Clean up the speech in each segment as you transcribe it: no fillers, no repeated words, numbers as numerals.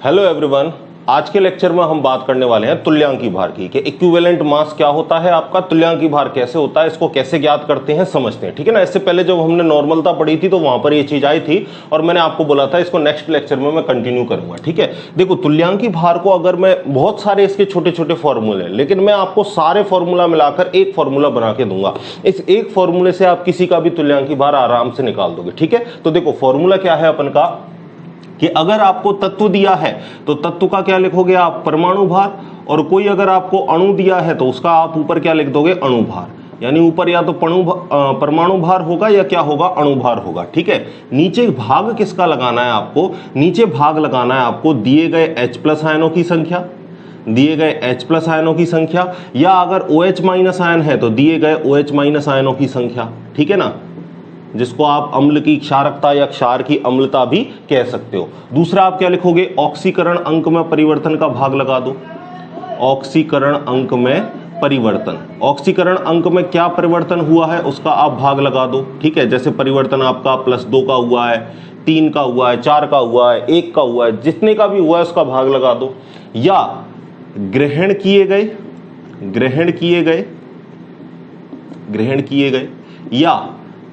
Hello everyone, आज के lecture में हम बात करने वाले हैं तुल्यांकी भार की कि इक्विवेलेंट मास क्या होता है आपका, तुल्यांकी भार कैसे होता है, इसको कैसे ज्ञात करते हैं समझते हैं। ठीक है ना। इससे पहले जब हमने नॉर्मलता पढ़ी थी तो वहां पर ये चीज आई थी और मैंने आपको बोला था इसको नेक्स्ट लेक्चर में मैं कंटिन्यू करूंगा। ठीक है। देखो, तुल्यांकी भार को अगर मैं बहुत सारे इसके छोटे छोटे फॉर्मूले हैं, लेकिन मैं आपको सारे फॉर्मूला मिलाकर एक फॉर्मूला बना के दूंगा। इस एक फॉर्मूले से आप किसी का भी तुल्यांकी भार आराम से निकाल दोगे। ठीक है। तो देखो, फॉर्मूला क्या है अपन का कि अगर आपको तत्व दिया है तो तत्व का क्या लिखोगे आप, परमाणु भार। और कोई अगर आपको अणु दिया है तो उसका आप ऊपर क्या लिख दोगे, अणु भार। यानी ऊपर या तो परमाणु भार होगा या क्या होगा, अणु भार होगा। ठीक है। नीचे भाग किसका लगाना है आपको, नीचे भाग लगाना है आपको दिए गए H+ आयनों की संख्या, दिए गए H+ आयनों की संख्या, या अगर OH- आयन है तो दिए गए OH- आयनों की संख्या। ठीक है ना, जिसको आप अम्ल की क्षारकता या क्षार की अम्लता भी कह सकते हो। दूसरा आप क्या लिखोगे, ऑक्सीकरण अंक में परिवर्तन का भाग लगा दो। ऑक्सीकरण अंक में परिवर्तन, ऑक्सीकरण अंक में क्या परिवर्तन हुआ है उसका आप भाग लगा दो। ठीक है। जैसे परिवर्तन आपका +2 का हुआ है, 3 का हुआ है, 4 का हुआ है, 1 का हुआ है, जितने का भी हुआ है उसका भाग लगा दो। या ग्रहण किए गए, ग्रहण किए गए, ग्रहण किए गए, या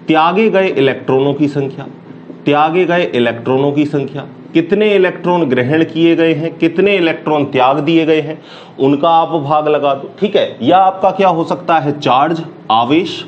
त्यागे गए इलेक्ट्रॉनों की संख्या, त्यागे गए इलेक्ट्रॉनों की संख्या, कितने इलेक्ट्रॉन ग्रहण किए गए हैं, कितने इलेक्ट्रॉन त्याग दिए गए हैं, उनका आप भाग लगा दो। ठीक है। या आपका क्या हो सकता है, चार्ज, आवेश।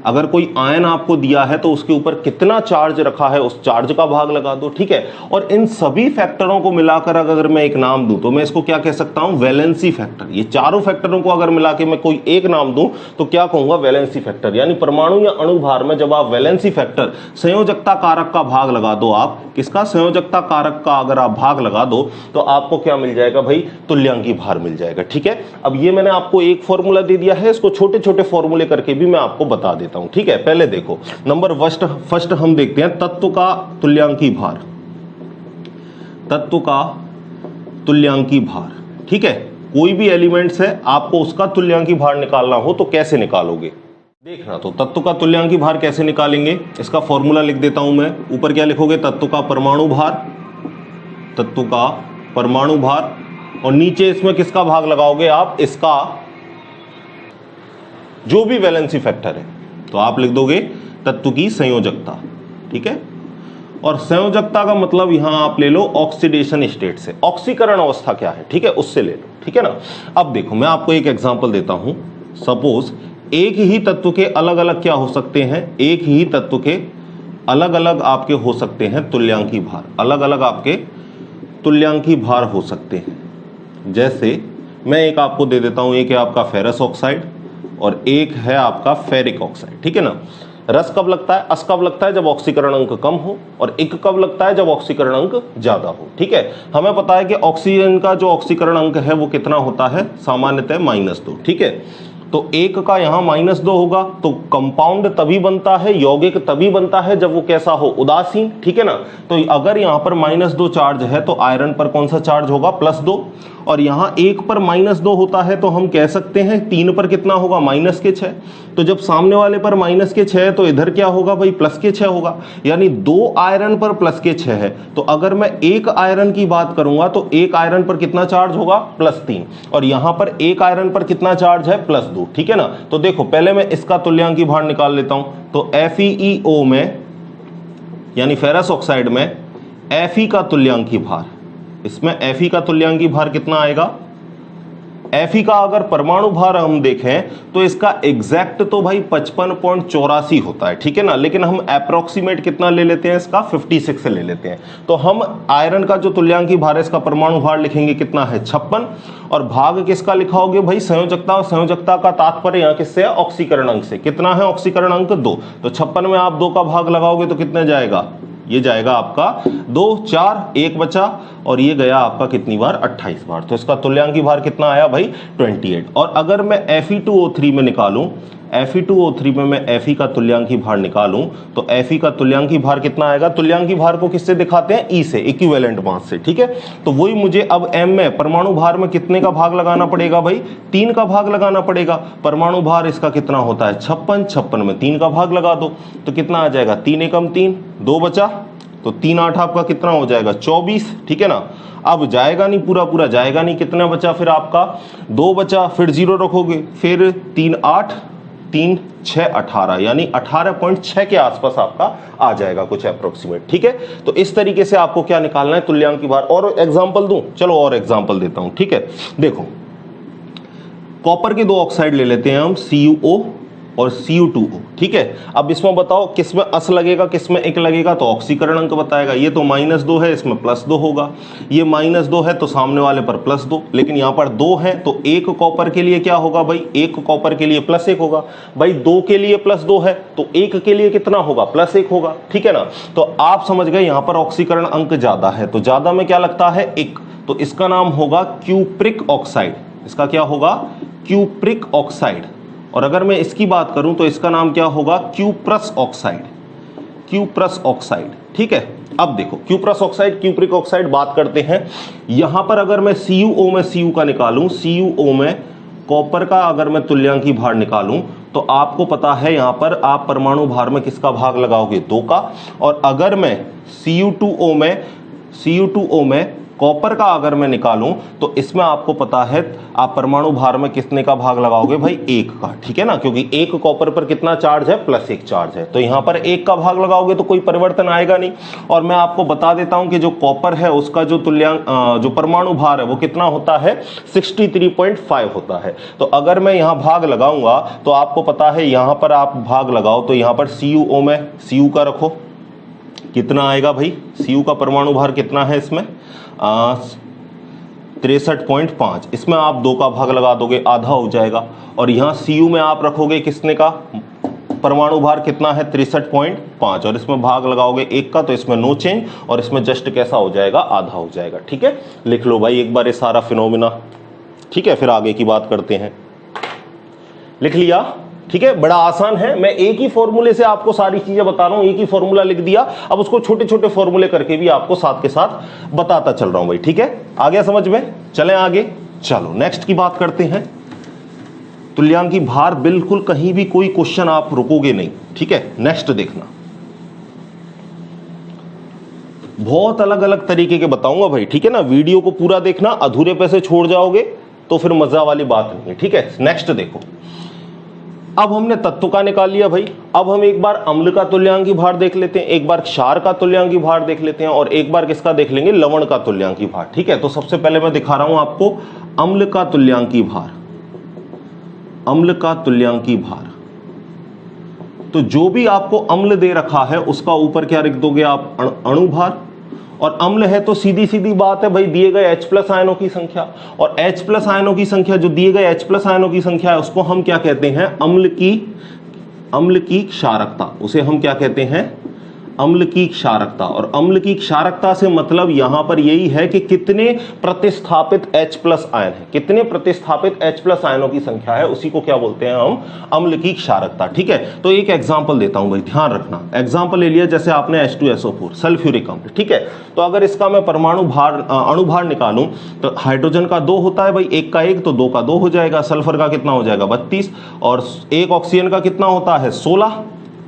अगर कोई आयन आपको दिया है तो उसके ऊपर कितना चार्ज रखा है उस चार्ज का भाग लगा दो। ठीक है। और इन सभी फैक्टरों को मिलाकर अगर मैं एक नाम दूं तो मैं इसको क्या कह सकता हूं, वैलेंसी फैक्टर। ये चारों फैक्टरों को अगर मिला के मैं कोई एक नाम दूं तो क्या कहूंगा, वैलेंसी फैक्टर। यानी परमाणु या अणु भार में जब आप वैलेंसी फैक्टर, संयोजकता कारक का भाग लगा दो, आप किसका, संयोजकता कारक का अगर आप भाग लगा दो तो आपको क्या मिल जाएगा भाई, तुल्यांकी भार मिल जाएगा। ठीक है। अब ये मैंने आपको एक फॉर्मूला दे दिया है, इसको छोटे छोटे फॉर्मूले करके भी मैं आपको बता देता हूं। ठीक है। पहले देखो, नंबर फर्स्ट हम देखते हैं तत्व का तुल्यांकी भार, तत्व का तुल्यांकी भार। ठीक है। कोई भी एलिमेंट्स है, आपको उसका तुल्यांकी भार निकालना हो तो कैसे निकालोगे देखना। तो तत्व का तुल्यांकी भार कैसे निकालेंगे, इसका फॉर्मूला लिख देता हूं मैं। ऊपर क्या लिखोगे, तत्व का परमाणु भार, तत्व का परमाणु भार, और नीचे इसमें किसका भाग लगाओगे आप, इसका जो भी वैलेंसी फैक्टर है तो आप लिख दोगे तत्व की संयोजकता। ठीक है। और संयोजकता का मतलब यहां आप ले लो ऑक्सीडेशन स्टेट से, ऑक्सीकरण अवस्था क्या है, ठीक है, उससे ले लो। ठीक है ना। अब देखो, मैं आपको एक एग्जांपल देता हूं। सपोज एक ही तत्व के अलग अलग क्या हो सकते हैं, एक ही तत्व के अलग अलग आपके हो सकते हैं तुल्यांकी भार, अलग अलग आपके तुल्यांकी भार हो सकते हैं। जैसे मैं एक आपको दे देता हूं, एक है आपका फेरस ऑक्साइड और एक है आपका फेरिक ऑक्साइड। ठीक है ना। रस कब लगता है, अस कब लगता है, जब ऑक्सीकरण अंक कम हो, और इक कब लगता है, जब ऑक्सीकरण अंक ज्यादा हो। ठीक है। हमें पता है कि ऑक्सीजन का जो ऑक्सीकरण अंक है वो कितना होता है, सामान्यतः -2। ठीक है। तो एक का यहां -2 होगा तो कंपाउंड तभी बनता है, यौगिक तभी बनता है जब वो कैसा हो, उदासीन। ठीक है ना। तो अगर यहां पर -2 चार्ज है तो आयरन पर कौन सा चार्ज होगा, +2। और यहां 1 पर -2 होता है तो हम कह सकते हैं 3 पर कितना होगा, -6। तो जब सामने वाले पर -6 है तो इधर क्या होगा भाई, +6 होगा। यानी 2 आयरन पर +6 है। तो अगर मैं एक आयरन की बात करूंगा तो एक आयरन पर कितना चार्ज होगा, +3। और यहां पर एक आयरन पर कितना चार्ज है, +2। ठीक है ना। तो देखो, पहले मैं इसका तुल्यांकी भार निकाल लेता हूं। तो FeO में यानी फेरस ऑक्साइड में Fe का तुल्यांकी भार, इसमें Fe का तुल्यांकी भार कितना आएगा, Fe का अगर परमाणु भार हम देखें तो इसका एग्जैक्ट तो भाई 55.84 होता है। ठीक है ना। लेकिन हम अप्रोक्सीमेट कितना ले लेते हैं, इसका 56 से ले लेते हैं। तो हम आयरन का जो तुल्यांकी भार है, इसका परमाणु भार लिखेंगे कितना है, 56। और भाग किसका लिखाओगे भाई, संयोजकता। और संयोजकता का तात्पर्य यहाँ किससे है, ऑक्सीकरण अंक से। कितना है ऑक्सीकरण अंक, 2। तो 56 में आप 2 का भाग लगाओगे तो कितने जाएगा, ये जाएगा आपका 2, 4, 1 बचा, और ये गया आपका कितनी बार, 28 बार। तो इसका तुल्यांकी भार कितना आया भाई, 28। और अगर मैं Fe2O3 में निकालूं, Fe2O3 में मैं Fe का तुल्यांकी भार निकालूं तो Fe का तुल्यांकी भार कितना आएगा, तुल्यांकी भार को किससे दिखाते हैं, E से, इक्विवेलेंट मास से। ठीक है। तो वही मुझे अब M में परमाणु भार में कितने का भाग लगाना पड़ेगा भाई, 3 का भाग लगाना पड़ेगा। परमाणु भार इसका कितना होता है, 56। 56 में 3 का भाग लगा दो तो कितना आ जाएगा, 3 एकम 3, 2 बचा, तो 3 8 आपका कितना हो जाएगा 24, ठीक है ना। अब जाएगा नहीं, पूरा पूरा जाएगा नहीं, कितना बचा फिर आपका 2 बचा, फिर 0 रखोगे, फिर 3 8 3 6 18, यानी 18.6 के आसपास आपका आ जाएगा कुछ अप्रोक्सीमेट, ठीक है। तो इस तरीके से आपको क्या निकालना है, तुल्यांकी भार। और एग्जांपल दूं, चलो और एग्जांपल देता हूं, ठीक है। देखो कॉपर के 2 ऑक्साइड ले लेते हैं हम, CuO और Cu2O, ठीक है। अब इसमें बताओ किसमें अस लगेगा, किसमें एक लगेगा, तो ऑक्सीकरण अंक बताएगा। ये तो -2 है, इसमें +2 होगा, ये -2 है तो सामने वाले पर +2, लेकिन यहाँ पर 2 है तो 1 कॉपर के लिए क्या होगा भाई, 1 कॉपर के लिए +1 होगा भाई, 2 के लिए +2 है तो 1 के लिए कितना होगा, +1 होगा, ठीक है ना। तो आप समझ गए यहाँ पर ऑक्सीकरण अंक ज्यादा है, तो ज्यादा में क्या लगता है 1, तो इसका नाम होगा क्यूप्रिक ऑक्साइड। इसका क्या होगा, क्यूप्रिक ऑक्साइड। और अगर मैं इसकी बात करूं तो इसका नाम क्या होगा, क्यूप्रस ऑक्साइड, क्यूप्रस ऑक्साइड, ठीक है। अब देखो क्यूप्रस ऑक्साइड, क्यूप्रिक ऑक्साइड बात करते हैं। यहां पर अगर मैं CuO में Cu का निकालूं, CuO में कॉपर का अगर मैं तुल्यांकी भार निकालूं, तो आपको पता है यहां पर आप परमाणु भार में किसका भाग लगाओगे, 2 का। और अगर मैं CU2O में कॉपर का अगर मैं निकालूं तो इसमें आपको पता है आप परमाणु भार में कितने का भाग लगाओगे भाई, 1 का, ठीक है ना, क्योंकि 1 कॉपर पर कितना चार्ज है, +1 चार्ज है, तो यहां पर 1 का भाग लगाओगे तो कोई परिवर्तन आएगा नहीं। और मैं आपको बता देता हूं कि जो कॉपर है उसका जो जो परमाणु भार है वो कितना होता है, 63.5 होता है। तो अगर मैं यहां भाग लगाऊंगा तो आपको पता है यहां पर आप भाग लगाओ तो यहां पर CuO में Cu का रखो, कितना आएगा भाई, Cu का परमाणु भार कितना है इसमें 63.5, इसमें आप 2 का भाग लगा दोगे, आधा हो जाएगा। और यहाँ Cu में आप रखोगे किसने का परमाणु भार कितना है, 63.5, और इसमें भाग लगाओगे 1 का, तो इसमें नो चेंज, और इसमें जस्ट कैसा हो जाएगा, आधा हो जाएगा, ठीक है। लिख लो भाई एक बार ये सारा फिनोमिना, ठीक है, फिर आगे की बात करते हैं। लिख लिया, ठीक है, बड़ा आसान है। मैं एक ही फॉर्मूले से आपको सारी चीजें बता रहा हूं, एक ही फॉर्मूला लिख दिया, अब उसको छोटे छोटे फॉर्मूले करके भी आपको साथ के साथ बताता चल रहा हूं भाई, ठीक है। आ गया समझ में, चलें आगे। चलो नेक्स्ट की बात करते हैं। तुल्यांकी भार, बिल्कुल कहीं भी कोई क्वेश्चन आप रुकोगे नहीं, ठीक है। नेक्स्ट देखना, बहुत अलग अलग तरीके के बताऊंगा भाई, ठीक है ना। वीडियो को पूरा देखना, अधूरे पे से छोड़ जाओगे तो फिर मजा वाली बात नहीं है, ठीक है। नेक्स्ट देखो, अब हमने तत्व का निकाल लिया भाई, अब हम एक बार अम्ल का तुल्यांकी भार देख लेते हैं, एक बार क्षार का तुल्यांकी भार देख लेते हैं, और एक बार किसका देख लेंगे, लवण का तुल्यांकी भार, ठीक है। तो सबसे पहले मैं दिखा रहा हूं आपको अम्ल का तुल्यांकी भार। अम्ल का तुल्यांकी भार, तो जो भी आपको अम्ल दे रखा है उसका ऊपर क्या लिख दोगे आप, अणुभार। और अम्ल है तो सीधी सीधी बात है भाई, दिए गए H+ आयनों की संख्या, और H+ आयनों की संख्या, जो दिए गए H+ आयनों की संख्या है उसको हम क्या कहते हैं, अम्ल की क्षारकता, उसे हम क्या कहते हैं, अम्ल की क्षारकता। और अम्ल की क्षारकता से मतलब यहां पर यही है कि कितने प्रतिस्थापित H+ आयन है, कितने प्रतिस्थापित H+ आयनों की संख्या है, उसी को क्या बोलते हैं हम, अम्ल की क्षारकता, ठीक है। तो एक एग्जांपल देता हूं भाई, ध्यान रखना। एग्जांपल ले लिया, जैसे आपने H2SO4 सल्फ्यूरिक अम्ल, ठीक है। तो अगर इसका मैं परमाणु भार अणुभार निकालूं तो हाइड्रोजन का 2 होता है भाई, 1 का 1 तो 2 का 2 हो जाएगा, सल्फर का कितना हो जाएगा 32, और 1 ऑक्सीजन का कितना होता है 16,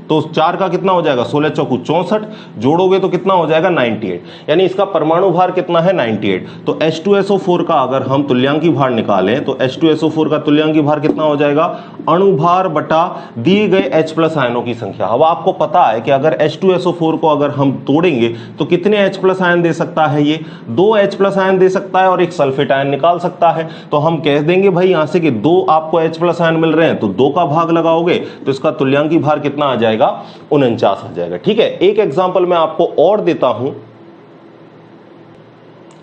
तो 4 का कितना हो जाएगा, 16 चौकू 64, जोड़ोगे तो कितना हो जाएगा 98, यानी इसका परमाणु भार कितना है 98। तो H2SO4 का अगर हम तुल्यांकी भार निकालें तो H2SO4 का तुल्यांकी भार कितना हो जाएगा, अणुभार बटा दिए गए H+ आयनों की संख्या। अब आपको पता है कि अगर H2SO4 को अगर हम तोड़ेंगे तो कितने H+ आयन दे सकता है, ये 2 H+ आयन दे सकता है और एक सल्फेट आयन निकाल सकता है। तो हम कह देंगे भाई यहां से कि 2 आपको H+ आयन मिल रहे हैं तो 2 का भाग लगाओगे तो इसका तुल्यांकी भार कितना आ जाएगा, 49 आ जाएगा, ठीक है। एक एग्जांपल मैं आपको और देता हूं,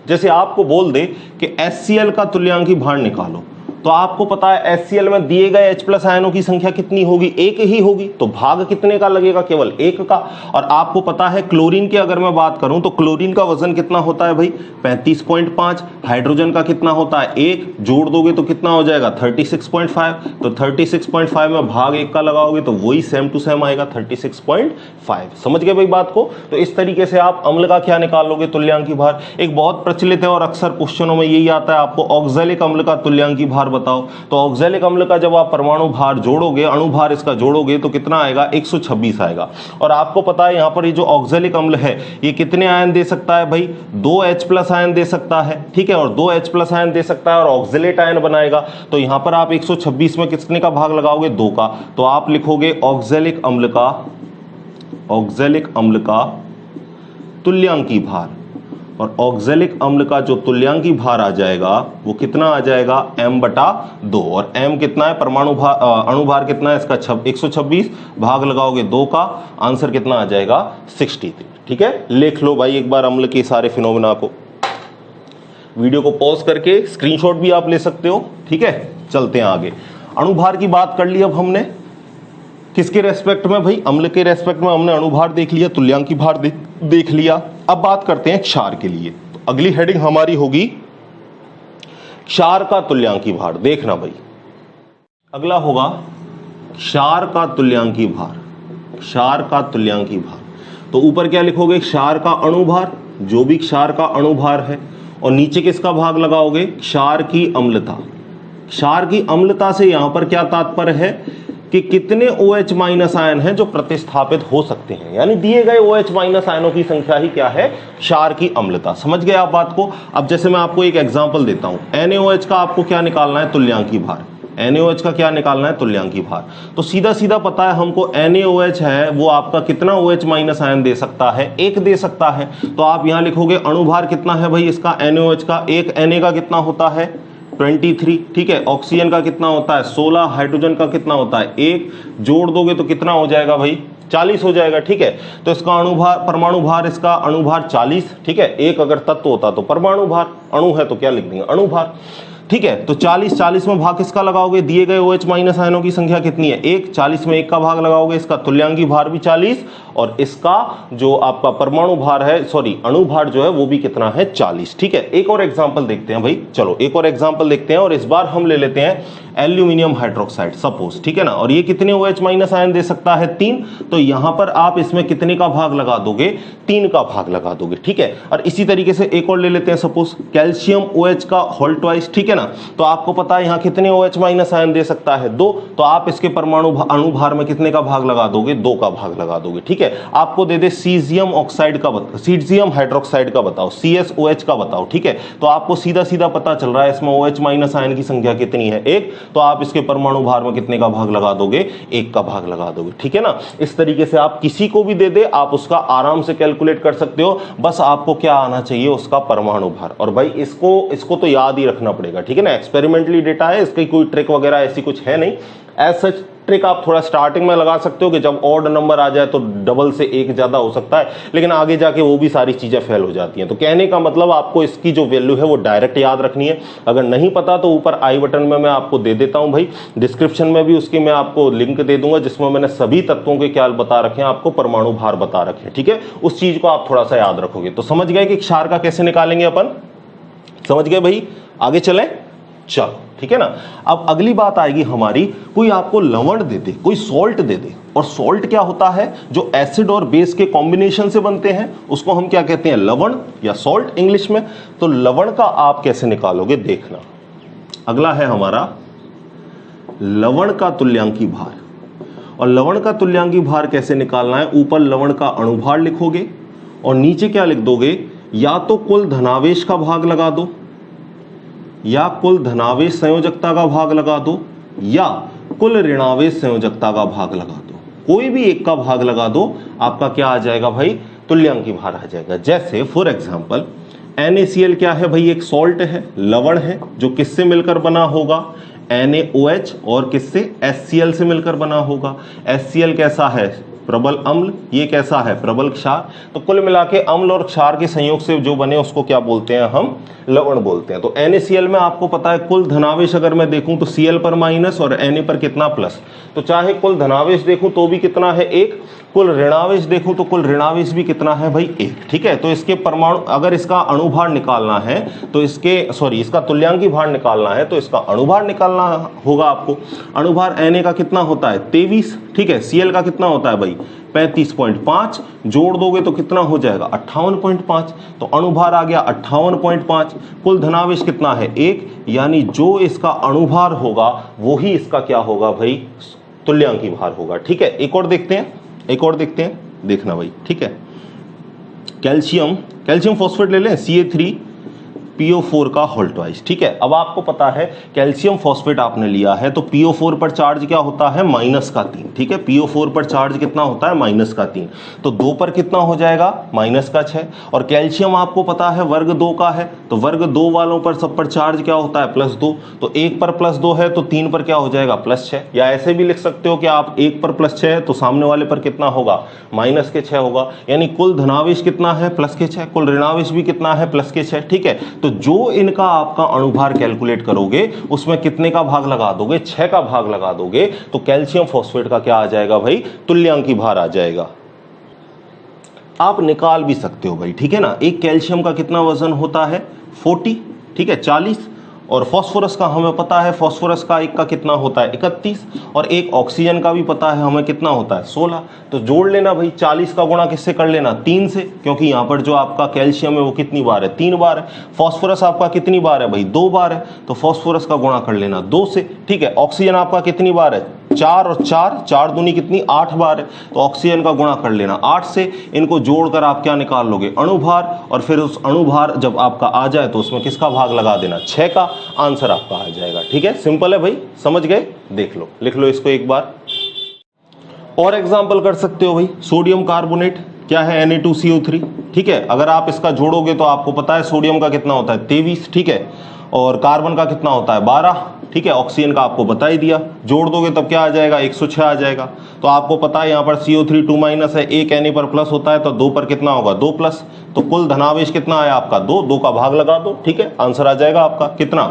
जैसे आपको बोल दे कि HCl का तुल्यांकी भार निकालो, तो आपको पता है HCl में दिए गए H+ आयनों की संख्या कितनी होगी, 1 ही होगी, तो भाग कितने का लगेगा, केवल 1 का। और आपको पता है क्लोरीन की अगर मैं बात करूं तो क्लोरीन का वजन कितना होता है भाई 35.5, हाइड्रोजन का कितना होता है 1, जोड़ दोगे तो कितना हो जाएगा 36.5, तो 36.5 में भाग 1 का लगाओगे तो वही सेम टू सेम आएगा 36.5। समझ गए भाई बात को। तो इस तरीके से आप अम्ल का क्या निकाल लोगे, तुल्यांकी भार। एक बहुत प्रचलित है और अक्सर क्वेश्चनों में यही आता है, आपको ऑक्सैलिक अम्ल का तुल्यांकी भार बताओ। तो ऑक्जेलिक अम्ल का जब आप परमाणु भार जोड़ोगे, अणु भार इसका जोड़ोगे तो कितना आएगा, 126 आएगा। और आपको पता है यहाँ पर ये जो ऑक्जेलिक अम्ल है ये कितने आयन दे सकता है भाई, 2 H+ आयन दे सकता है, ठीक है, और 2 H+ आयन दे सकता है और ऑक्जेलेट आयन बनाएगा। तो यहाँ पर आप 126 में कितने का भाग लगाओगे, 2 का। तो आप लिखोगे ऑक्जेलिक अम्ल का तुल्यांकी भार, और ऑक्जेलिक अम्ल का जो तुल्यांकी भार आ जाएगा वो कितना आ जाएगा, m/2। और m कितना है, परमाणु भार, अणु भार कितना है इसका 126, भाग लगाओगे 2 का, आंसर कितना आ जाएगा 63। ठीक है, लिख लो भाई एक बार अम्ल के सारे फिनोमेना को। वीडियो को पॉज करके स्क्रीनशॉट भी आप ले सकते हो। ठीक है, चलते हैं आगे। अणु भार की बात कर ली अब हमने, किसके रेस्पेक्ट में भाई, अम्ल के रेस्पेक्ट में हमने अणु भार देख लिया, तुल्यांकी भार देख लिया। अब बात करते हैं क्षार के लिए। तो अगली हेडिंग हमारी होगी क्षार का तुल्यांकी भार। देखना भाई, अगला होगा क्षार का तुल्यांकी भार। क्षार का तुल्यांकी भार, तो ऊपर क्या लिखोगे, क्षार का अणु भार, जो भी क्षार का अणु भार है, और नीचे किसका भाग लगाओगे, क्षार की अम्लता। क्षार की अम्लता से यहां पर क्या तात्पर्य है कि कितने OH- आयन हैं जो प्रतिस्थापित हो सकते हैं, यानी दिए गए OH- आयनों की संख्या ही क्या है, क्षार की अम्लता। समझ गए आप बात को। अब जैसे मैं आपको एक एग्जांपल देता हूं, NaOH का आपको क्या निकालना है, तुल्यांकी भार। NaOH का क्या निकालना है, तुल्यांकी भार। तो सीधा सीधा पता है हमको NaOH है वो आपका कितना OH- आयन दे सकता है, 1 दे सकता है। तो आप यहां लिखोगे अणु भार कितना है भाई इसका, NaOH का 1, Na का कितना होता है 23, ठीक है, ऑक्सीजन का कितना होता है 16, हाइड्रोजन का कितना होता है 1, जोड़ दोगे तो कितना हो जाएगा भाई 40 हो जाएगा। ठीक है, तो इसका अणु भार, परमाणु भार, इसका अणु भार 40। ठीक है, एक अगर तत्व होता तो परमाणु भार, अणु है तो क्या लिख देंगे, अणु भार। ठीक है, तो 40 में भाग किसका लगाओगे, दिए गए OH- आयनों की संख्या कितनी है 1, 40 में 1 का भाग लगाओगे, इसका तुल्यांकी भार भी 40, और इसका जो आपका परमाणु भार है, सॉरी अणु भार जो है वो भी कितना है 40। ठीक है, एक और एग्जांपल देखते हैं भाई, चलो एक और एग्जांपल देखते हैं, और इस बार हम ले लेते हैं एल्यूमिनियम हाइड्रोक्साइड सपोज। ठीक है ना, और ये कितने OH- आयन दे सकता है 3। तो यहां पर आप इसमें कितने का भाग लगा दोगे, 3 का भाग लगा दोगे। ठीक है, और इसी तरीके से एक और ले लेते हैं सपोज कैल्शियम OH का होल ट्वाइस। ठीक है ना, तो आपको पता है यहां कितने OH- आयन दे सकता है 2। तो आप इसके परमाणु अणु भार में कितने का भाग लगा दोगे, 2 का भाग लगा दोगे। ठीक है, आपको दे दे सीजियम ऑक्साइड का बताओ, सीजियम हाइड्रोक्साइड का बताओ, CSOH का बताओ। ठीक है, तो आपको सीधा सीधा पता चल रहा है इसमें OH- आयन की संख्या कितनी है 1, तो आप इसके परमाणु भार में कितने का भाग लगा दोगे, 1 का भाग लगा दोगे। ठीक है ना, इस तरीके से आप किसी को भी दे दे आप उसका आराम से कैलकुलेट कर सकते हो, बस आपको क्या आना चाहिए, उसका परमाणु भार। और भाई इसको तो याद ही रखना पड़ेगा। ठीक है ना, एक्सपेरिमेंटली डेटा है, इसकी कोई ट्रिक वगैरह ऐसी कुछ है नहीं। एज सच ट्रिक आप थोड़ा स्टार्टिंग में लगा सकते हो कि जब ऑड नंबर आ जाए तो डबल से 1 ज्यादा हो सकता है, लेकिन आगे जाके वो भी सारी चीजें फेल हो जाती हैं। तो कहने का मतलब आपको इसकी जो वैल्यू है वो डायरेक्ट याद रखनी है। अगर नहीं पता तो ऊपर आई बटन में मैं आपको दे देता हूं भाई, डिस्क्रिप्शन में भी उसकी मैं आपको लिंक दे दूंगा जिसमें मैंने सभी तत्वों के क्या बता रखे हैं, आपको परमाणु भार बता रखे हैं। ठीक है, उस चीज को आप थोड़ा सा याद रखोगे तो समझ गए कि क्षार का कैसे निकालेंगे अपन, समझ गए भाई। आगे चलें, चलो ठीक है ना। अब अगली बात आएगी हमारी, कोई आपको लवण दे दे, कोई सॉल्ट दे दे, और सॉल्ट क्या होता है, जो एसिड और बेस के कॉम्बिनेशन से बनते हैं उसको हम क्या कहते हैं, लवण या सॉल्ट इंग्लिश में। तो लवण का आप कैसे निकालोगे देखना। अगला है हमारा लवण का तुल्यांकी भार, और लवण का तुल्यांकी भार कैसे निकालना है, ऊपर लवण का अणुभार लिखोगे और नीचे क्या लिख दोगे, या तो कुल धनावेश का भाग लगा दो, या कुल धनावेश संयोजकता का भाग लगा दो, या कुल ऋणावेश संयोजकता का भाग लगा दो। कोई भी एक का भाग लगा दो, आपका क्या आ जाएगा भाई, तुल्यांकी भार आ जाएगा। जैसे फॉर एग्जांपल NaCl क्या है भाई, एक सॉल्ट है, लवण है, जो किससे मिलकर बना होगा, NaOH, और किससे, HCl से मिलकर बना होगा। HCl कैसा है, प्रबल अम्ल, ये कैसा है, प्रबल क्षार। तो कुल मिला के अम्ल और क्षार के संयोग से जो बने उसको क्या बोलते हैं, हम लवण बोलते हैं। तो NaCl में आपको पता है कुल धनावेश अगर मैं देखूं तो Cl पर माइनस और Na पर कितना प्लस, तो चाहे कुल धनावेश देखूं तो भी कितना है 1, कुल ऋणावेश देखूं तो कुल ऋणावेश भी कितना है भाई 1, ठीक है। तो इसके परमाणु, अगर इसका अणुभार निकालना है तो इसका तुल्यांकी भार निकालना है तो इसका अणुभार निकालना होगा आपको। अणुभार Na का कितना होता है 23, ठीक है। Cl का कितना होता है भाई 35.5, जोड़ दोगे तो कितना हो जाएगा 58.5, तो अणुभार आ गया 58.5। कुल धनावेश कितना है 1, यानी जो इसका अणुभार होगा वो ही इसका क्या होगा भाई तुल्यांकी भार होगा, ठीक है। एक और देखते हैं, देखना भाई, ठीक है। कैल्शियम फॉस्फेट ले लें CA3PO4 का होल ट्वाइस, ठीक है। अब आपको पता है कैल्शियम फॉस्फेट आपने लिया है तो PO4 पर चार्ज क्या होता है -3, ठीक है। PO4 पर चार्ज कितना होता है -3, तो 2 पर कितना हो जाएगा -6। और कैल्शियम आपको पता है वर्ग 2 का है, तो वर्ग 2 वालों पर सब पर चार्ज क्या होता है +2, तो 1 पर +2 है तो 3 पर क्या हो जाएगा +6। या ऐसे भी लिख सकते हो कि आप 1 पर +6 है तो सामने वाले पर कितना होगा -6 होगा, यानी कुल धनावेश कितना है +6, कुल ऋणावेश भी कितना है +6, ठीक है। तो जो इनका आपका अणुभार कैलकुलेट करोगे उसमें कितने का भाग लगा दोगे 6 का भाग लगा दोगे तो कैल्शियम फॉस्फेट का क्या आ जाएगा भाई तुल्यांकी भार आ जाएगा। आप निकाल भी सकते हो भाई, ठीक है ना। एक कैल्शियम का कितना वजन होता है 40, ठीक है 40, और फास्फोरस का हमें पता है, फास्फोरस का एक का कितना होता है 31, और एक ऑक्सीजन का भी पता है हमें कितना होता है 16। तो जोड़ लेना भाई, 40 का गुणा किससे कर लेना 3 से, क्योंकि यहाँ पर जो आपका कैल्शियम है वो कितनी बार है 3 बार है। फास्फोरस आपका कितनी बार है भाई 2 बार है, तो फास्फोरस का गुणा कर लेना 2 से, ठीक है। ऑक्सीजन आपका कितनी बार है 4 और 4 दूनी कितनी 8 बार है, तो ऑक्सीजन का गुणा कर लेना 8 से। इनको जोड़कर आप क्या निकाल लोगे अणुभार, और फिर उस अणुभार जब आपका आ जाए तो उसमें किसका भाग लगा देना 6 का, आंसर आपका आ जाएगा, ठीक है। सिंपल है भाई, समझ गए, देख लो, लिख लो इसको एक बार। और एग्जाम्पल कर सकते हो भाई, सोडियम कार्बोनेट क्या है Na2CO3, ठीक है। अगर आप इसका जोड़ोगे तो आपको पता है सोडियम का कितना होता है 23, ठीक है, और कार्बन का कितना होता है 12, ठीक है। ऑक्सीजन का आपको बता ही दिया, जोड़ दोगे तब क्या आ जाएगा 106 आ जाएगा। तो आपको पता है यहाँ पर CO3 2- है, एक Na पर प्लस होता है तो 2 पर कितना होगा 2+, तो कुल धनावेश कितना आया आपका 2 का भाग लगा दो, ठीक है, आंसर आ जाएगा आपका कितना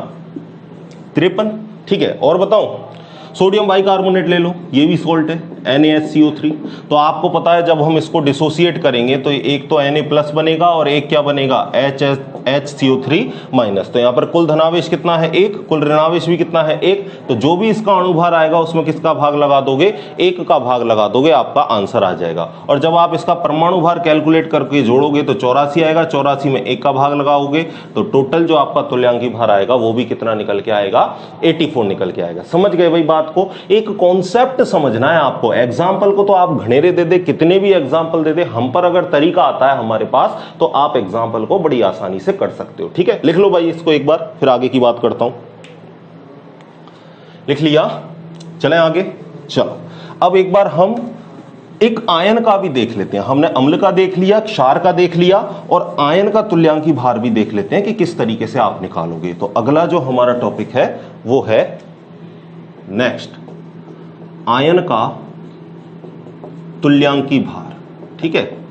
53, ठीक है। और बताओ सोडियम बाइकार्बोनेट ले लो, ये भी सोल्ट है NaHCO3, तो आपको पता है जब हम इसको डिसोसिएट करेंगे तो एक तो Na+ बनेगा और एक क्या बनेगा HCO3-, तो यहाँ पर कुल धनावेश कितना है 1, कुल ऋणावेश भी कितना है 1, तो जो भी इसका अणुभार आएगा उसमें किसका भाग लगा दोगे 1 का भाग लगा दोगे, आपका आंसर आ जाएगा। और जब आप इसका परमाणु भार कैलकुलेट करके जोड़ोगे तो 84 आएगा, 84 में 1 का भाग लगाओगे तो टोटल जो आपका तुल्यांकी भार आएगा वो भी कितना निकल के आएगा 84 निकल के आएगा। समझ गए भाई बात को, एक कॉन्सेप्ट समझना है आपको। एग्जाम्पल को तो आप घनेरे दे दे, कितने भी एग्जाम्पल दे दे, हम पर अगर तरीका आता है हमारे पास तो आप एग्जाम्पल को बड़ी आसानी से कर सकते हो, ठीक है। लिख लो भाई इसको एक बार, फिर आगे की बात करता हूं। लिख लिया, चलें आगे। चलो अब एक बार हम एक आयन का भी देख लेते हैं। हमने अम्ल का देख लिया, क्षार का देख लिया, और आयन का तुल्यांकी भार भी देख लेते हैं कि किस तरीके से आप निकालोगे। तो अगला जो हमारा टॉपिक है वो है नेक्स्ट आयन का तुल्यांकी भार, ठीक है।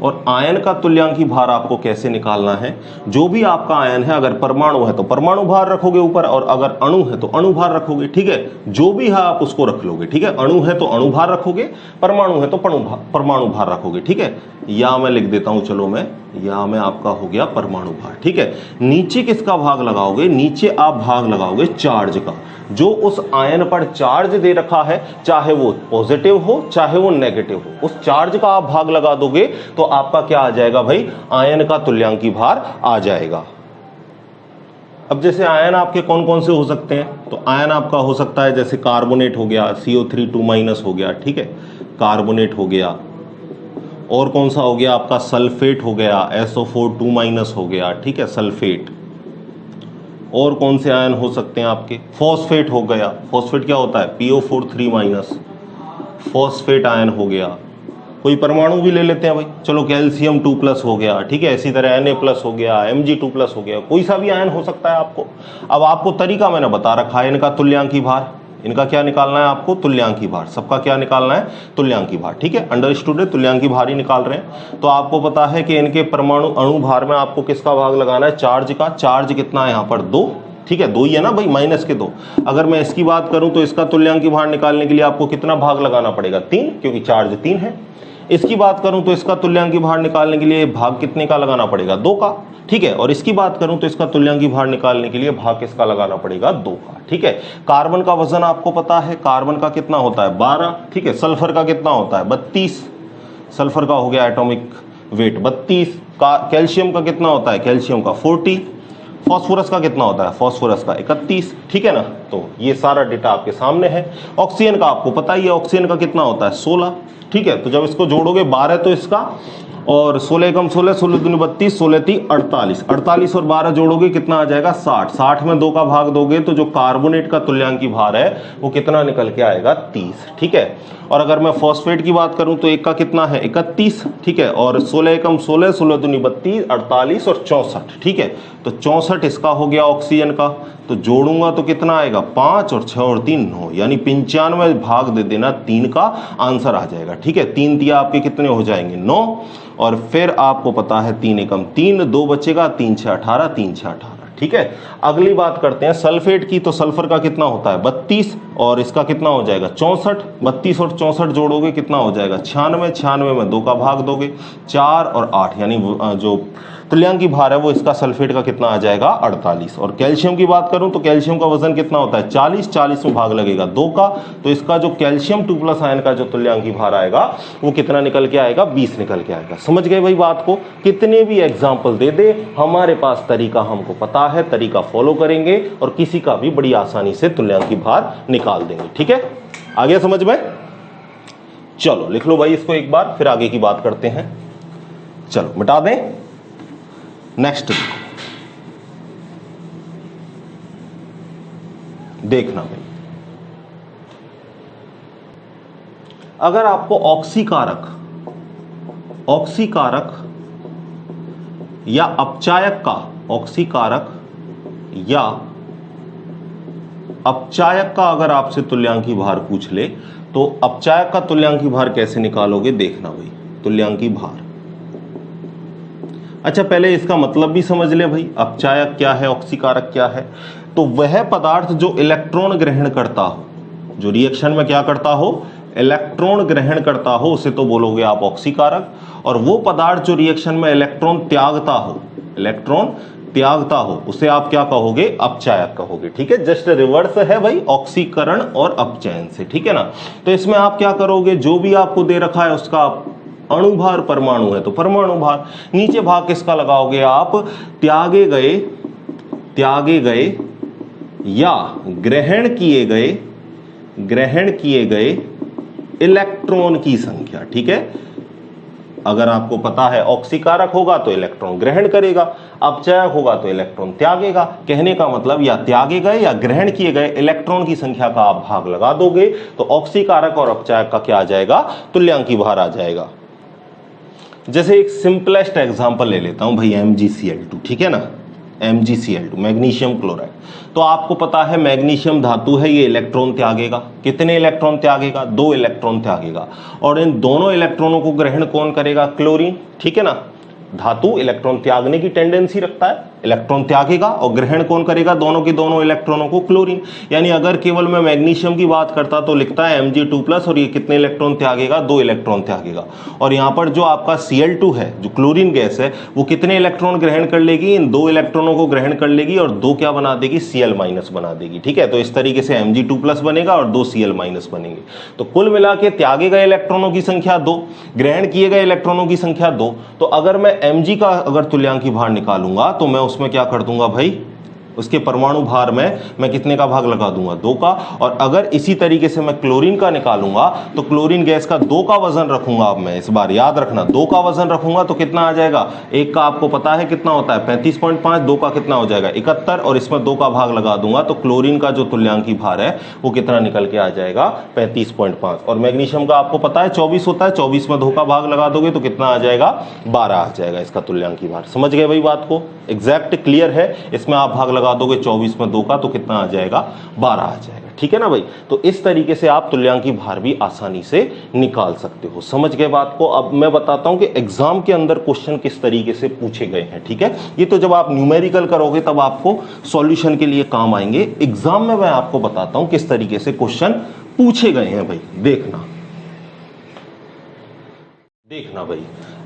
और आयन का तुल्यांकी भार आपको कैसे निकालना है, जो भी आपका आयन है, अगर परमाणु है तो परमाणु भार रखोगे ऊपर, और अगर अणु है तो अणु भार रखोगे, ठीक है। जो भी है आप उसको रख लोगे, ठीक है। अणु है तो अणु भार रखोगे, परमाणु है तो परमाणु भार रखोगे, ठीक है। या मैं लिख देता हूं, चलो मैं, या में आपका हो गया परमाणु भार, ठीक है। नीचे किसका भाग लगाओगे, नीचे आप भाग लगाओगे चार्ज का, जो उस आयन पर चार्ज दे रखा है, चाहे वो पॉजिटिव हो चाहे वो नेगेटिव हो, उस चार्ज का आप भाग लगा दोगे तो आपका क्या आ जाएगा भाई, आयन का तुल्यांकी भार आ जाएगा। अब जैसे आयन आपके कौन कौन से हो सकते हैं, तो आयन आपका हो सकता है जैसे कार्बोनेट हो गया, CO3 2- हो गया, ठीक है, कार्बोनेट हो गया। और कौन सा हो गया आपका, सल्फेट हो गया, SO4 2- हो गया, ठीक है, सल्फेट। और कौन से आयन हो सकते हैं आपके, फॉस्फेट हो गया, फॉस्फेट क्या होता है PO4 3-, फॉस्फेट आयन हो गया। कोई परमाणु भी ले लेते हैं भाई, चलो कैल्शियम 2+ हो गया, ठीक है, इसी तरह Na+ हो गया, Mg2+ हो गया, कोई सा भी आयन हो सकता है आपको। अब आपको तरीका मैंने बता रखा है इनका तुल्यांकी भार, इनका क्या निकालना है आपको, तुल्यांकी भार, सबका क्या निकालना है तुल्यांकी भार, ठीक है। अंडरस्टूड है, तुल्यांकी भार ही निकाल रहे हैं। तो आपको पता है कि इनके परमाणु अणु भार में आपको किसका भाग लगाना है, चार्ज का। चार्ज कितना है यहाँ पर 2, ठीक है, 2 ही है ना भाई, माइनस के 2। अगर मैं इसकी बात करूं तो इसका तुल्यांकी भार निकालने के लिए आपको कितना भाग लगाना पड़ेगा, 3, क्योंकि चार्ज 3 है। इसकी बात करूं तो इसका तुल्यांकी भार निकालने के लिए भाग कितने का लगाना पड़ेगा, 2 का, ठीक है। और इसकी बात करूं तो इसका तुल्यांकी भार निकालने के लिए भाग किसका लगाना पड़ेगा, 2 का, ठीक है। कार्बन का वजन आपको पता है, कार्बन का कितना होता है, 12, ठीक है। सल्फर का कितना होता है, 32, सल्फर का हो गया एटॉमिक वेट 32। कैल्शियम का कितना होता है, कैल्शियम का 40। फास्फोरस का कितना होता है, फास्फोरस का 31, ठीक है ना। तो ये सारा डेटा आपके सामने है। ऑक्सीजन का आपको पता ही है, ऑक्सीजन का कितना होता है, 16, ठीक है। तो जब इसको जोड़ोगे 12 तो इसका, और 16 कम 16, 16 दूनी 32, 16 ती 48, 48 और 12 जोड़ोगे कितना आ जाएगा, 60। 60 में 2 का भाग दोगे तो जो कार्बोनेट का तुल्यांकी भार है वो कितना निकल के आएगा, 30, ठीक है। और अगर मैं फॉस्फेट की बात करूं तो एक का कितना है, 31, ठीक है। और 16 कम 16, 16 दूनी 32, 48 और 64, ठीक है। तो 64 इसका हो गया ऑक्सीजन का। तो जोड़ूंगा तो कितना आएगा, 5 और 6 और 3 9, यानी 95 भाग दे देना 3 का, आंसर आ जाएगा, ठीक है। 3 तिया आपके कितने हो जाएंगे, 9। और फिर आपको पता है 3 एकम 3, 2 बचेगा, 3 6 18, 3 6 18, ठीक है। अगली बात करते हैं सल्फेट की। तो सल्फर का कितना होता है, 32, और इसका कितना हो जाएगा, 64। 32 और 64 जोड़ोगे कितना हो जाएगा, 96। 96 में 2 का भाग दोगे, 4 और 8, यानी जो तुल्यांकी भार है वो इसका सल्फेट का कितना आ जाएगा, 48। और कैल्शियम की बात करूं तो कैल्शियम का वजन कितना होता है, 40। 40 में भाग लगेगा 2 का, तो इसका जो कैल्शियम 2+ आयन का जो तुल्यांकी भार आएगा वो कितना निकल के आएगा, 20 निकल के आएगा। समझ गए भाई बात को। कितने भी एग्जाम्पल दे दे, हमारे पास तरीका हमको पता है, तरीका फॉलो करेंगे और किसी का भी बड़ी आसानी से तुल्यांकी भार निकाल देंगे, ठीक है। आ गया समझ में। चलो लिख लो भाई इसको एक बार, फिर आगे की बात करते हैं। चलो मिटा दें। नेक्स्ट देखना भाई, अगर आपको ऑक्सीकारक या अपचायक का, ऑक्सीकारक या अपचायक का अगर आपसे तुल्यांकी भार पूछ ले तो अपचायक का तुल्यांकी भार कैसे निकालोगे, देखना भाई। तुल्यांकी भार, अच्छा पहले इसका मतलब भी समझ ले भाई, अपचायक क्या है, ऑक्सीकारक क्या है। तो वह पदार्थ जो इलेक्ट्रॉन ग्रहण करता हो, जो रिएक्शन में क्या करता हो, इलेक्ट्रॉन ग्रहण करता हो, उसे तो बोलोगे आप ऑक्सीकारक। और वो पदार्थ जो रिएक्शन में इलेक्ट्रॉन त्यागता हो, इलेक्ट्रॉन त्यागता हो, उसे आप क्या कहोगे, अपचायक कहोगे, ठीक है। जस्ट रिवर्स है भाई ऑक्सीकरण और अपचयन से, ठीक है ना। तो इसमें आप क्या करोगे, जो भी आपको दे रखा है उसका अणुभार, परमाणु है तो परमाणु भार, नीचे भाग किसका लगाओगे आप, त्यागे गए या ग्रहण किए गए इलेक्ट्रॉन की संख्या, ठीक है। अगर आपको पता है ऑक्सीकारक होगा तो इलेक्ट्रॉन ग्रहण करेगा, अपचायक होगा तो इलेक्ट्रॉन त्यागेगा। कहने का मतलब या त्यागे गए या ग्रहण किए गए इलेक्ट्रॉन की संख्या का आप भाग लगा दोगे तो ऑक्सीकारक और अपचायक का क्या आ जाएगा, तुल्यांकी भार आ जाएगा। जैसे एक सिंपलेस्ट एग्जांपल ले लेता हूं भाई, MgCl2, ठीक है ना। MgCl2 magnesium chloride. तो आपको पता है मैग्नीशियम धातु है, ये इलेक्ट्रॉन त्यागेगा। कितने इलेक्ट्रॉन त्यागेगा, 2 इलेक्ट्रॉन त्यागेगा। और इन दोनों इलेक्ट्रॉनों को ग्रहण कौन करेगा, क्लोरीन, ठीक है ना। धातु इलेक्ट्रॉन त्यागने की टेंडेंसी रखता है, इलेक्ट्रॉन त्यागेगा और ग्रहण कौन करेगा, दोनों के दोनों इलेक्ट्रॉनों को, क्लोरीन। यानी अगर केवल मैं मैग्नीशियम की बात करता तो लिखता है Mg2+ और ये कितने इलेक्ट्रॉन त्यागेगा, 2 इलेक्ट्रॉन त्यागेगा। और यहाँ पर जो आपका Cl2 है, जो क्लोरीन गैस है, वो कितने इलेक्ट्रॉन ग्रहण कर लेगी, इन 2 इलेक्ट्रॉनों को ग्रहण कर लेगी और 2 क्या बना देगी, Cl- बना देगी, ठीक है। तो इस तरीके से Mg2+ बनेगा और 2 Cl- बनेंगे। तो कुल मिला के त्यागे गए इलेक्ट्रॉनों की संख्या 2, ग्रहण किए गए इलेक्ट्रॉनों की संख्या 2। तो अगर मैं Mg का अगर तुल्यांकी भार निकालूंगा तो मैं उसमें क्या कर दूंगा भाई, उसके परमाणु भार में मैं कितने का भाग लगा दूंगा, 2 का। और अगर इसी तरीके से मैं क्लोरीन का निकालूंगा तो क्लोरीन गैस का 2 का वजन रखूंगा। अब मैं इस बार याद रखना, 2 का वजन रखूंगा तो कितना आ जाएगा, 1 का आपको पता है कितना होता है 35.5, 2 का कितना हो जाएगा 71, और इसमें 2 का भाग लगा दूंगा तो क्लोरीन का जो तुल्यांकी भार है वो कितना निकल के आ जाएगा, 35.5। और मैग्नीशियम का आपको पता है 24 होता है, 24 में 2 का भाग लगा दोगे तो कितना आ जाएगा, 12 आ जाएगा इसका तुल्यांकी भार। समझ गए भाई बात को, एग्जैक्ट क्लियर है, इसमें आप भाग लगा लगा दोगे 24 में 2 का तो कितना आ जाएगा, 12 आ जाएगा। ठीक है ना भाई। तो इस तरीके से आप तुल्यांकी भार भी आसानी से निकाल सकते हो। समझ गए बात को। अब मैं बताता हूं कि एग्जाम के अंदर क्वेश्चन किस तरीके से पूछे गए हैं। ठीक है, ये तो जब आप न्यूमेरिकल करोगे तब आपको सॉल्यूशन के लिए काम आएंगे। एग्जाम में मैं आपको बताता हूं किस तरीके से क्वेश्चन पूछे गए हैं भाई। देखना भाई।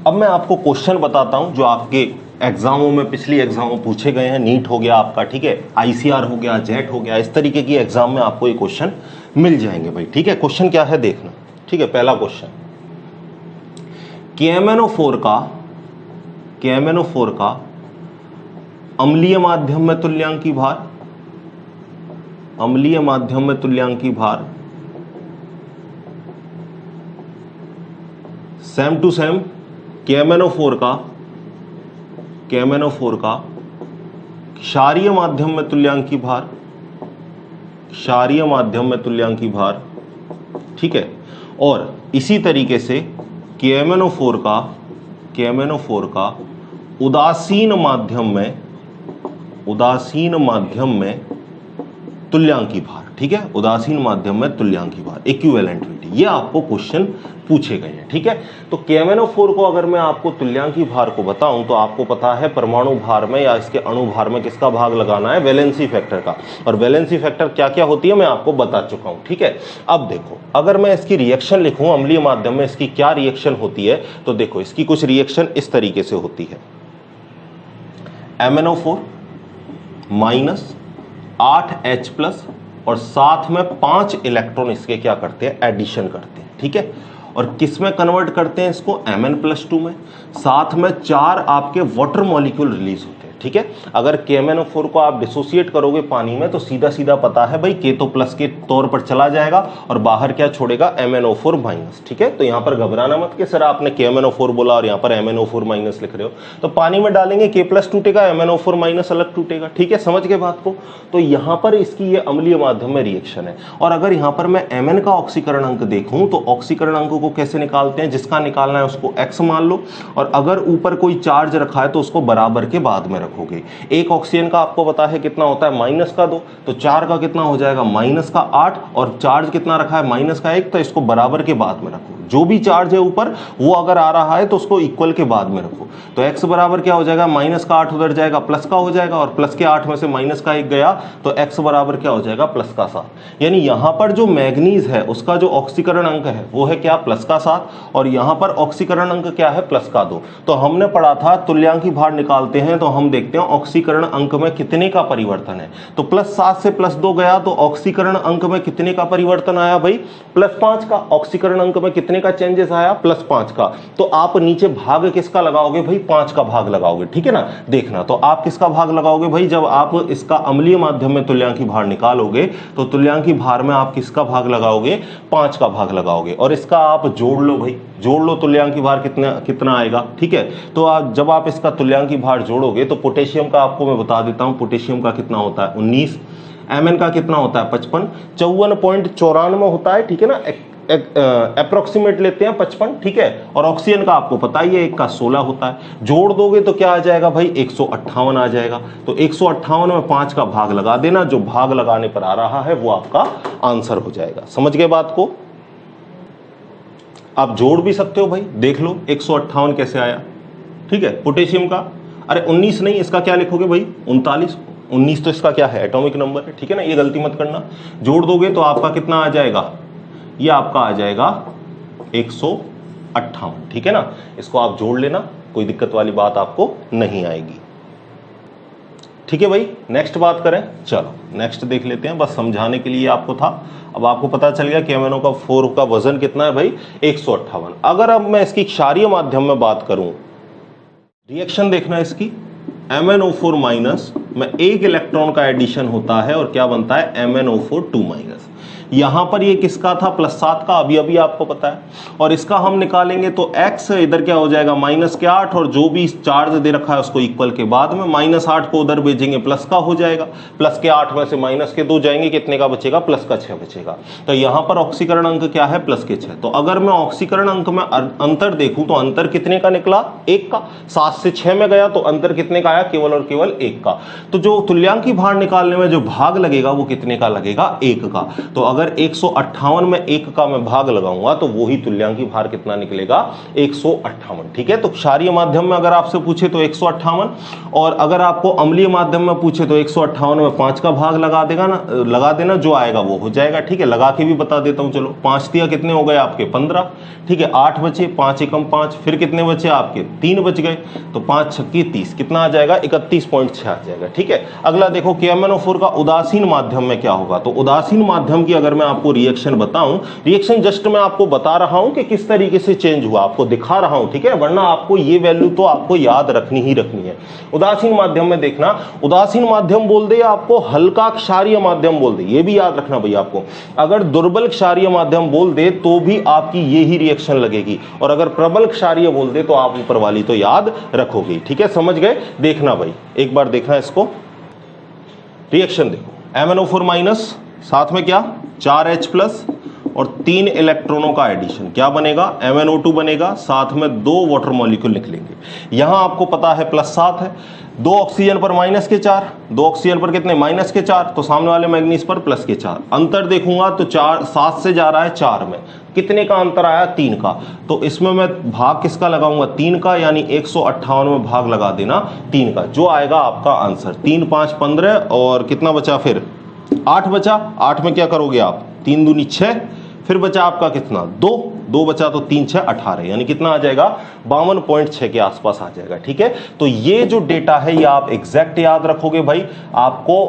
अब मैं आपको क्वेश्चन बताता हूं जो आपके एग्जामों में, पिछली एग्जामों में पूछे गए हैं। नीट हो गया आपका, ठीक है, आईसीआर हो गया, जेट हो गया, इस तरीके की एग्जाम में आपको ये क्वेश्चन मिल जाएंगे भाई। ठीक है, क्वेश्चन क्या है देखना। ठीक है, पहला क्वेश्चन, KMnO4 का अम्लीय माध्यम में तुल्यांकी भार, अम्लीय माध्यम में तुल्यांकी भार सेम टू सेम KMnO4 का क्षारीय माध्यम में तुल्यांकी भार, क्षारीय माध्यम में तुल्यांकी भार, ठीक है। और इसी तरीके से KMnO4 का उदासीन माध्यम में तुल्यांकी भार, ठीक है, उदासीन माध्यम में तुल्यांकी भार, इक्विवेलेंट, ये आपको क्वेश्चन पूछे गए हैं। ठीक है, तो KMnO4 को अगर मैं आपको तुल्यांकी भार को बताऊं तो आपको पता है परमाणु भार में या इसके अणु भार में किसका भाग लगाना है, वैलेंसी फैक्टर का। और वैलेंसी फैक्टर क्या क्या होती है मैं आपको बता चुका हूं। ठीक है, अब देखो, अगर मैं इसकी रिएक्शन लिखूं अम्लीय माध्यम में इसकी क्या रिएक्शन होती है, तो देखो इसकी कुछ रिएक्शन इस तरीके से होती है। MnO4 माइनस 8H+ और साथ में 5 इलेक्ट्रॉन इसके क्या करते हैं, एडिशन करते हैं। ठीक है, और किस में कन्वर्ट करते हैं इसको, Mn+2 में। साथ में 4 आपके वाटर मॉलिक्यूल रिलीज होते हैं। ठीक है, अगर KMnO4 को आप डिसोसिएट करोगे पानी में तो सीधा सीधा पता है भाई K तो प्लस के तौर पर चला जाएगा और बाहर क्या छोड़ेगा, MnO4-। ठीक है, तो यहां पर घबराना मत कि सर आपने KMnO4 बोला और यहां पर MnO4- लिख रहे हो, तो पानी में डालेंगे K+ टूटेगा, MnO4- अलग टूटेगा। ठीक है, समझ गए बात को। तो यहां पर इसकी ये अम्लीय माध्यम में रिएक्शन है। और अगर यहां पर मैं Mn का ऑक्सीकरण अंक देखूं तो ऑक्सीकरण अंक को कैसे निकालते हैं, जिसका निकालना है उसको x मान लो, और अगर ऊपर कोई चार्ज रखा है तो उसको बराबर के बाद में रखोगे। एक ऑक्सीजन का आपको पता है कितना होता है, -2, तो 4 का कितना हो जाएगा, -8, और चार्ज कितना रखा है, -1, तो इसको बराबर के बाद में रखो। जो भी चार्ज है ऊपर वो अगर आ रहा है तो उसको इक्वल के बाद में रखो। तो x बराबर क्या हो जाएगा, -8 उधर जाएगा, प्लस का हो जाएगा, और प्लस के 8 में से -1 गया तो x बराबर क्या हो जाएगा, +7। यानी यहां पर जो मैग्नीज है उसका जो ऑक्सीकरण अंक है वो है क्या, +7, और यहां पर ऑक्सीकरण अंक क्या है, +2। तो हमने पढ़ा था तुल्यांकी भार निकालते हैं तो हम देखते हैं ऑक्सीकरण अंक में कितने का परिवर्तन है। तो +7 से +2 गया तो ऑक्सीकरण अंक में कितने का परिवर्तन आया भाई, +5 का। ऑक्सीकरण अंक में कितने का चेंजेस आया, +5 का। तो आप नीचे भाग किसका लगाओगे भाई, 5 का भाग लगाओगे। ठीक है ना, देखना, तो आप किसका भाग लगाओगे भाई, जब आप इसका अम्लीय माध्यम में तुल्यांकी भार निकालोगे तो तुल्यांकी भार में आप किसका भाग लगाओगे, 5 का भाग लगाओगे। और इसका आप जोड़ लो भाई, जोड़ लो तुल्यांकी भार कितना आएगा। ठीक है, तो जब आप इसका तुल्यांकी भार जोड़ोगे तो पोटेशियम का आपको मैं बता देता हूं, पोटेशियम का कितना होता है, 19, Mn का कितना होता है, 55, 54.94 होता है। ठीक है ना, अप्रोक्सीमेट लेते हैं 55। ठीक है, और ऑक्सीजन का आपको पता ही है, 1 का 16 होता है। जोड़ दोगे तो क्या आ जाएगा भाई, 158 आ जाएगा। तो 158 में 5 का भाग लगा देना, जो भाग लगाने पर आ रहा है वो आपका आंसर हो जाएगा। समझ गए बात को। आप जोड़ भी सकते हो भाई, देख लो 158 कैसे आया। ठीक है, पोटेशियम का, अरे 19 नहीं, इसका क्या लिखोगे भाई, 39। 19 तो इसका क्या है, एटॉमिक नंबर है। ठीक है ना, ये गलती मत करना। जोड़ दोगे तो आपका कितना आ जाएगा, ये आपका आ जाएगा 158। ठीक है ना, इसको आप जोड़ लेना, कोई दिक्कत वाली बात आपको नहीं आएगी। ठीक है भाई, नेक्स्ट बात करें, चलो नेक्स्ट देख लेते हैं, बस समझाने के लिए आपको था। अब आपको पता चल गया कि KMnO4 का वजन कितना है भाई, 158। अगर अब मैं इसकी क्षारीय माध्यम में बात करूं, रिएक्शन देखना इसकी, MnO4- में 1 इलेक्ट्रॉन का एडिशन होता है और क्या बनता है, MnO4 2-। यहां पर ये किसका था, +7 का, अभी अभी आपको पता है। और इसका हम निकालेंगे तो x इधर क्या हो जाएगा -8, और जो भी चार्ज दे रखा है उसको इक्वल के बाद में -8 को उधर भेजेंगे प्लस का हो जाएगा, +8 में से -2 जाएंगे, कितने का बचेगा, +6 बचेगा। तो यहां पर ऑक्सीकरण अंक क्या है, +6। तो अगर मैं ऑक्सीकरण अंक में अंतर देखूं तो अंतर कितने का निकला, 1 का। 7 से 6 में गया तो अंतर कितने का आया, केवल और केवल 1 का। तो जो तुल्यांकी भार निकालने में जो भाग लगेगा वो कितने का लगेगा, 1 का। तो अगर 158 में 1 का मैं भाग लगाऊंगा तो वो ही तुल्यांकी भार कितना निकलेगा, 158। ठीक है, तो क्षारीय माध्यम में अगर आपसे पूछे तो 158, और अगर आपको अम्लीय माध्यम में पूछे तो 158 में 5 का भाग लगा देना, जो आएगा वो हो जाएगा। ठीक है, लगा के भी बता देता हूं, चलो 5 दिया कितने हो गए आपके, 15। ठीक है, 8 बचे, 5 एकम 5, फिर कितने बचे आपके, 3 बच गए, तो 5 छक्के 30, कितना आ जाएगा, 31.6 आ जाएगा। ठीक है, अगला देखो KMnO4 का उदासीन माध्यम में क्या होगा। तो उदासीन माध्यम की अगर मैं आपको रिएक्शन बताऊं, रिएक्शन जस्ट मैं आपको बता रहा हूं कि किस तरीके से चेंज हुआ, आपको दिखा रहा हूं। ठीक है, वरना आपको ये वैल्यू तो आपको याद रखनी ही रखनी है। उदासीन माध्यम में देखना, उदासीन माध्यम बोल दे आपको हल्का क्षारीय माध्यम बोल दे, ये भी याद रखना भैया आपको। अगर दुर्बल क्षारीय माध्यम बोल दे तो भी आपकी ये ही रिएक्शन लगेगी, और अगर प्रबल क्षारीय बोल दे तो आप ऊपर वाली तो याद रखोगे। ठीक है, समझ गए। देखना भाई, एक बार देखना इसको, रिएक्शन देखो, MnO4- साथ में क्या, 4H+ और 3 इलेक्ट्रॉनों का एडिशन, क्या बनेगा, MnO2 बनेगा, साथ में 2 वाटर मॉलिक्यूल निकलेंगे। यहां आपको पता है +7 है, 2 ऑक्सीजन पर -4, 2 ऑक्सीजन पर कितने, -4, तो सामने वाले मैग्नीज पर +4। अंतर देखूंगा तो 7 से जा रहा है 4 में, कितने का अंतर आया, 3 का। तो इसमें मैं भाग किसका लगाऊंगा, 3 का, यानी 158 में भाग लगा देना 3 का, जो आएगा आपका आंसर। 3 5 15, और कितना बचा फिर, 8 बचा। 8 में क्या करोगे आप, 3 दूनी 6, फिर बचा आपका कितना, 2 बचा, तो 3 6 18, यानी कितना आ जाएगा, 52.6 के आसपास आ जाएगा। ठीक है, तो ये जो डेटा है ये आप एग्जैक्ट याद रखोगे भाई, आपको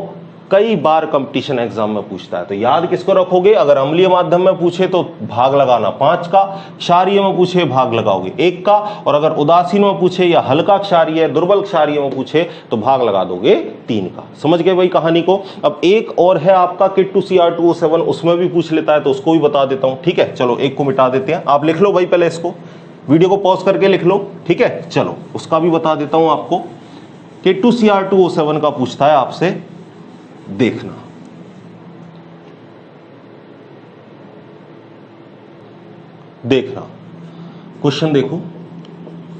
कई बार कंपटीशन एग्जाम में पूछता है। तो याद किसको रखोगे, अगर अम्लीय माध्यम में पूछे तो भाग लगाना 5 का, क्षारीय में पूछे भाग लगाओगे 1 का, और अगर उदासीन में पूछे या हल्का क्षारीय, दुर्बल क्षारीय में पूछे तो भाग लगा दोगे 3 का। समझ गए भाई कहानी को। अब एक और है आपका K2Cr2O7, उसमें भी पूछ लेता है, तो उसको भी बता देता हूं। ठीक है, चलो एक को मिटा देते हैं, आप लिख लो भाई, पहले इसको वीडियो को पॉज करके लिख लो। ठीक है, चलो उसका भी बता देता हूं आपको। K2Cr2O7 का पूछता है आपसे, देखना, क्वेश्चन देखो,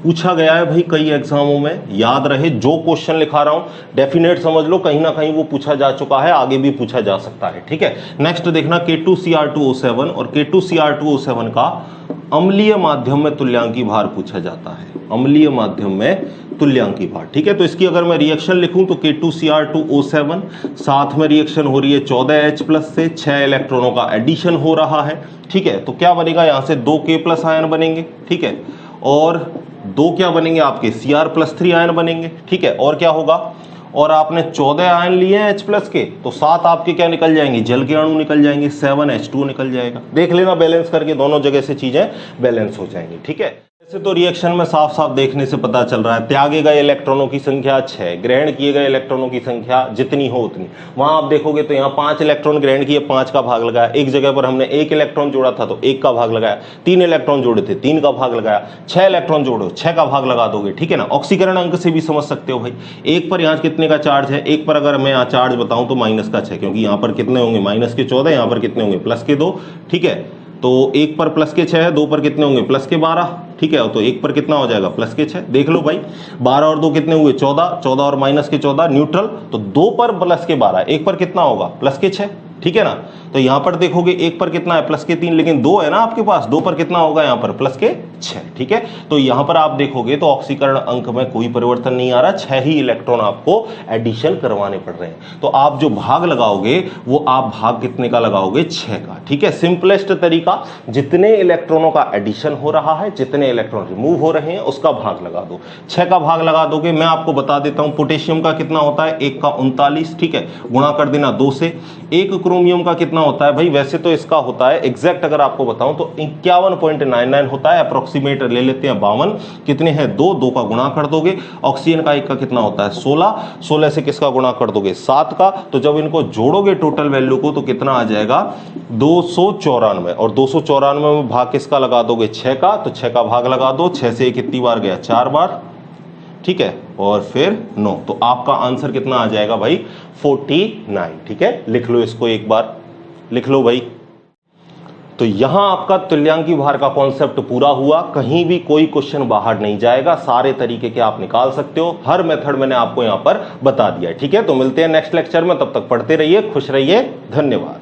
पूछा गया है भाई कई एग्जामों में, याद रहे जो क्वेश्चन लिखा रहा हूं डेफिनेट समझ लो, कहीं ना कहीं वो पूछा जा चुका है, आगे भी पूछा जा सकता है। ठीक है, नेक्स्ट देखना, K2Cr2O7 और K2Cr2O7 का अम्लीय माध्यम में तुल्यांकी भार पूछा जाता है, अम्लीय माध्यम में तुल्यांकी भार। ठीक है, तो इसकी अगर मैं रिएक्शन लिखूं तो K2Cr2O7, साथ में रिएक्शन हो रही है 14H+ से, 6 इलेक्ट्रॉनों का एडिशन हो रहा है। ठीक है, तो क्या बनेगा, यहां से 2 K+ आयन बनेंगे। ठीक है, और 2 क्या बनेंगे आपके, Cr+3 आयन बनेंगे। ठीक है, और क्या होगा, और आपने 14 आयन लिए हैं H+ के, तो 7 आपके क्या निकल जाएंगे, जल के अणु निकल जाएंगे, 7H2 निकल जाएगा। देख लेना बैलेंस करके, दोनों जगह से चीजें बैलेंस हो जाएंगी। ठीक है, ऐसे तो रिएक्शन में साफ साफ देखने से पता चल रहा है, त्यागे गए इलेक्ट्रॉनों की संख्या 6, ग्रहण किए गए इलेक्ट्रॉनों की संख्या जितनी हो उतनी। वहां आप देखोगे तो यहाँ 5 इलेक्ट्रॉन ग्रहण किए, 5 का भाग लगाया, एक जगह पर हमने 1 इलेक्ट्रॉन जोड़ा था तो 1 का भाग लगाया, 3 इलेक्ट्रॉन जोड़े थे 3 का भाग लगाया, 6 इलेक्ट्रॉन जोड़ो 6 का भाग लगा दोगे। ठीक है ना, ऑक्सीकरण अंक से भी समझ सकते हो भाई, 1 पर यहाँ कितने का चार्ज है, 1 पर अगर मैं यहाँ चार्ज बताऊं तो -6, क्योंकि यहाँ पर कितने होंगे, -14, यहाँ पर कितने होंगे, +2। ठीक है, तो 1 पर +6 है, 2 पर कितने होंगे, +12। ठीक है, तो 1 पर कितना हो जाएगा, +6। देख लो भाई, 12 और 2 कितने हुए, 14, 14 और -14 न्यूट्रल, तो 2 पर +12, 1 पर कितना होगा, +6। ठीक है ना, तो यहां पर देखोगे 1 पर कितना है, +3, लेकिन 2 है ना आपके पास, 2 पर कितना होगा यहाँ पर, +6। ठीक है, तो यहां पर आप देखोगे तो ऑक्सीकरण अंक में कोई परिवर्तन नहीं आ रहा, 6 ही इलेक्ट्रॉन आपको एडिशन करवाने पड़ रहे हैं। तो आप जो भाग लगाओगे वो आप भाग कितने का लगाओगे, 6 का। ठीक है, सिंपलेस्ट तरीका, जितने इलेक्ट्रॉनों का एडिशन हो रहा है, जितने इलेक्ट्रॉन रिमूव हो रहे हैं, उसका भाग लगा दो, 6 का भाग लगा दोगे। मैं आपको बता देता हूं, पोटेशियम का कितना होता है, 1 का 39। ठीक है, गुणा कर देना 2 से। 1 क्रोमियम का कितना होता है भाई, वैसे तो इसका होता है एग्जैक्ट अगर आपको बताऊं तो 51.99 होता है, अप्रोक्सीमेट अप्रोक्सीमेट ले लेते हैं 52, कितने हैं 2, 2 का गुणा कर दोगे, ऑक्सीजन का 1 का कितना होता है 16, 16 से किसका गुणा कर दोगे 7 का, तो जब इनको जोड़ोगे टोटल वैल्यू को तो कितना आ जाएगा 294, और 294 में भाग किसका लगा दोगे 6 का, तो 6 का भाग लगा दो, 6 से कितनी बार गया 4 बार, ठीक है, और फिर 9, तो आपका आंसर कितना आ जाएगा भाई 49, ठीक है, लिख लो इसको एक बार, लिख लो भाई। तो यहां आपका तुल्यांकी भार का कॉन्सेप्ट पूरा हुआ, कहीं भी कोई क्वेश्चन बाहर नहीं जाएगा, सारे तरीके के आप निकाल सकते हो, हर मेथड मैंने आपको यहां पर बता दिया है, ठीक है। तो मिलते हैं नेक्स्ट लेक्चर में, तब तक पढ़ते रहिए, खुश रहिए, धन्यवाद।